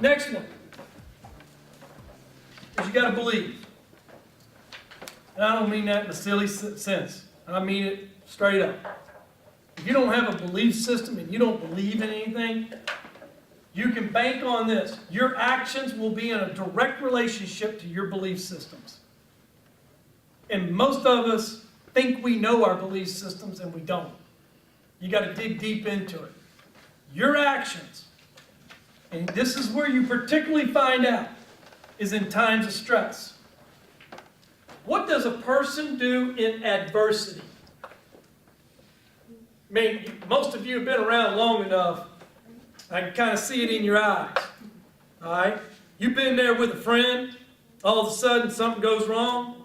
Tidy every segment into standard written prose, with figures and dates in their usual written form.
Next one is you got to believe. And I don't mean that in a silly sense. I mean it straight up. If you don't have a belief system and you don't believe in anything, you can bank on this. Your actions will be in a direct relationship to your belief systems. And most of us think we know our belief systems and we don't. You got to dig deep into it. Your actions, and this is where you particularly find out, is in times of stress. What does a person do in adversity? I mean, most of you have been around long enough. I can kind of see it in your eyes. All right? You've been there with a friend. All of a sudden, something goes wrong.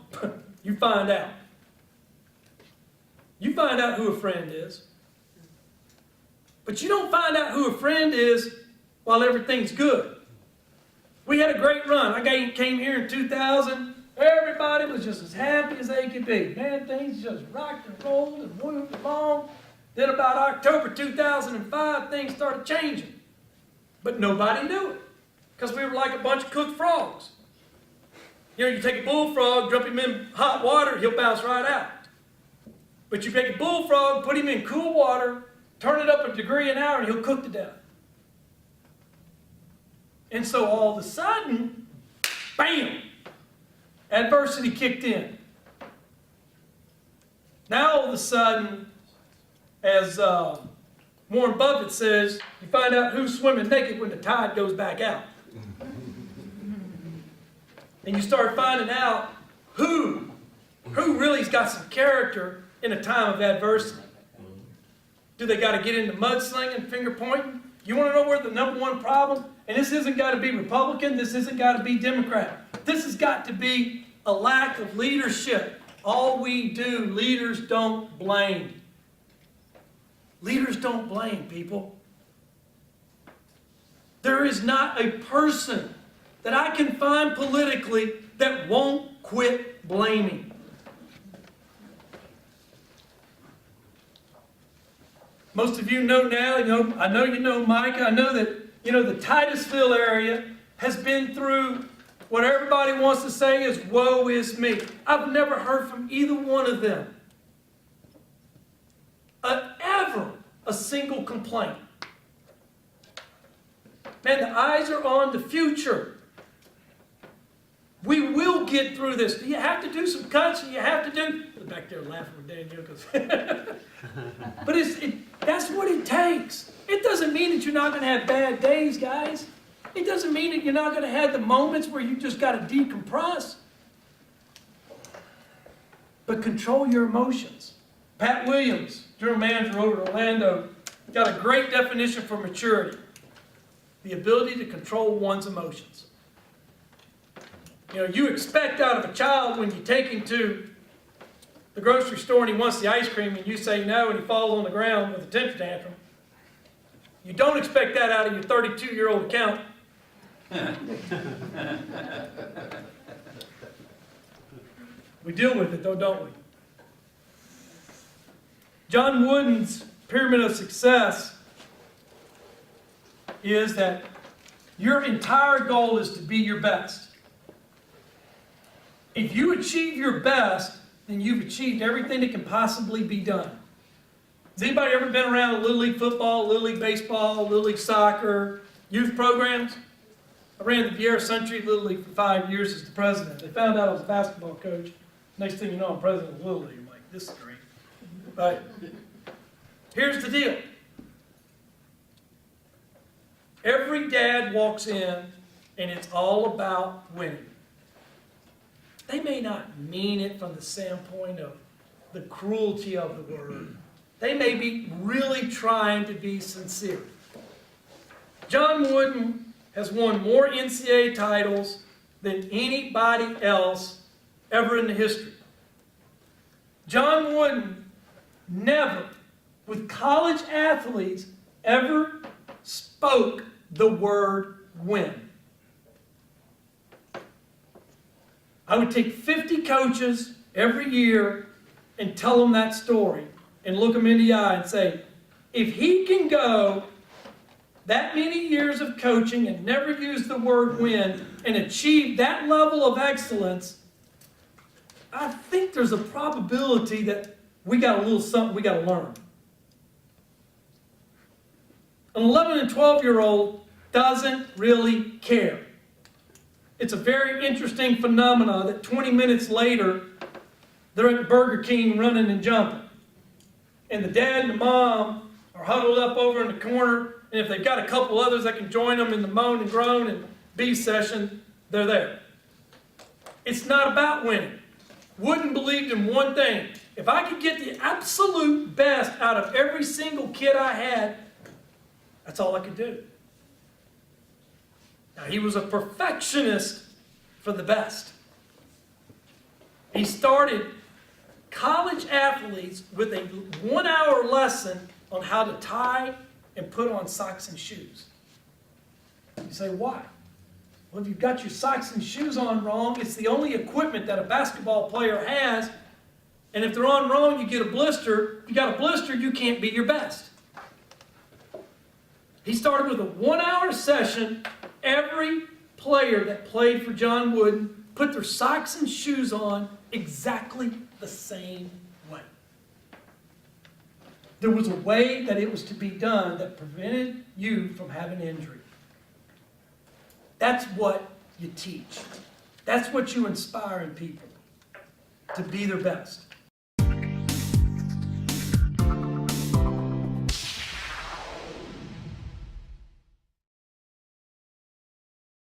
You find out. You find out who a friend is. But you don't find out who a friend is while everything's good. We had a great run. I came here in 2000. Everybody was just as happy as they could be. Man, things just rocked and rolled and moved along. Then about October 2005, things started changing. But nobody knew it. Because we were like a bunch of cooked frogs. You know, you take a bullfrog, drop him in hot water, he'll bounce right out. But you take a bullfrog, put him in cool water, turn it up a degree an hour, and he'll cook to death. And so all of a sudden, bam, adversity kicked in. Now all of a sudden, as Warren Buffett says, you find out who's swimming naked when the tide goes back out. And you start finding out who really's got some character in a time of adversity. Do they got to get into mudslinging, finger pointing? You want to know where the number one problem? And this isn't got to be Republican. This isn't got to be Democrat. This has got to be a lack of leadership. All we do, leaders don't blame. Leaders don't blame, people. There is not a person that I can find politically that won't quit blaming. Most of you know now, I know you know Micah, I know that, the Titusville area has been through what everybody wants to say is, woe is me. I've never heard from either one of them ever a single complaint. Man, the eyes are on the future. We will get through this. Do you have to do some cuts? You have to do... Back there laughing with Daniel. But that's what it takes. It doesn't mean that you're not going to have bad days, guys. It doesn't mean that you're not going to have the moments where you just got to decompress. But control your emotions. Pat Williams, general manager over at Orlando, got a great definition for maturity. The ability to control one's emotions. You expect out of a child when you take him to the grocery store and he wants the ice cream and you say no and he falls on the ground with a temper tantrum. You don't expect that out of your 32-year-old accountant. We deal with it though, don't we? John Wooden's pyramid of success is that your entire goal is to be your best. If you achieve your best, then you've achieved everything that can possibly be done. Has anybody ever been around Little League football, Little League baseball, Little League soccer, youth programs? I ran the Vieira Century Little League for 5 years as the president. They found out I was a basketball coach. Next thing you know, I'm president of Little League. I'm like, this is great. But here's the deal. Every dad walks in and it's all about winning. They may not mean it from the standpoint of the cruelty of the word. They may be really trying to be sincere. John Wooden has won more NCAA titles than anybody else ever in the history. John Wooden never, with college athletes, ever spoke the word win. I would take 50 coaches every year and tell them that story and look them in the eye and say, if he can go that many years of coaching and never used the word win and achieved that level of excellence, I think there's a probability that we got a little something we got to learn. An 11 and 12-year-old doesn't really care. It's a very interesting phenomenon that 20 minutes later, they're at Burger King running and jumping. And the dad and the mom are huddled up over in the corner, and if they've got a couple others that can join them in the moan and groan and B session, they're there. It's not about winning. Wooden believed in one thing. If I could get the absolute best out of every single kid I had, that's all I could do. Now, he was a perfectionist for the best. He started college athletes with a 1-hour lesson on how to tie and put on socks and shoes. You say, why? Well, if you've got your socks and shoes on wrong, it's the only equipment that a basketball player has. And if they're on wrong, you get a blister. If you got a blister, you can't be your best. He started with a 1-hour session. Every player that played for John Wooden put their socks and shoes on exactly the same way. There was a way that it was to be done that prevented you from having injury. That's what you teach. That's what you inspire in people, to be their best.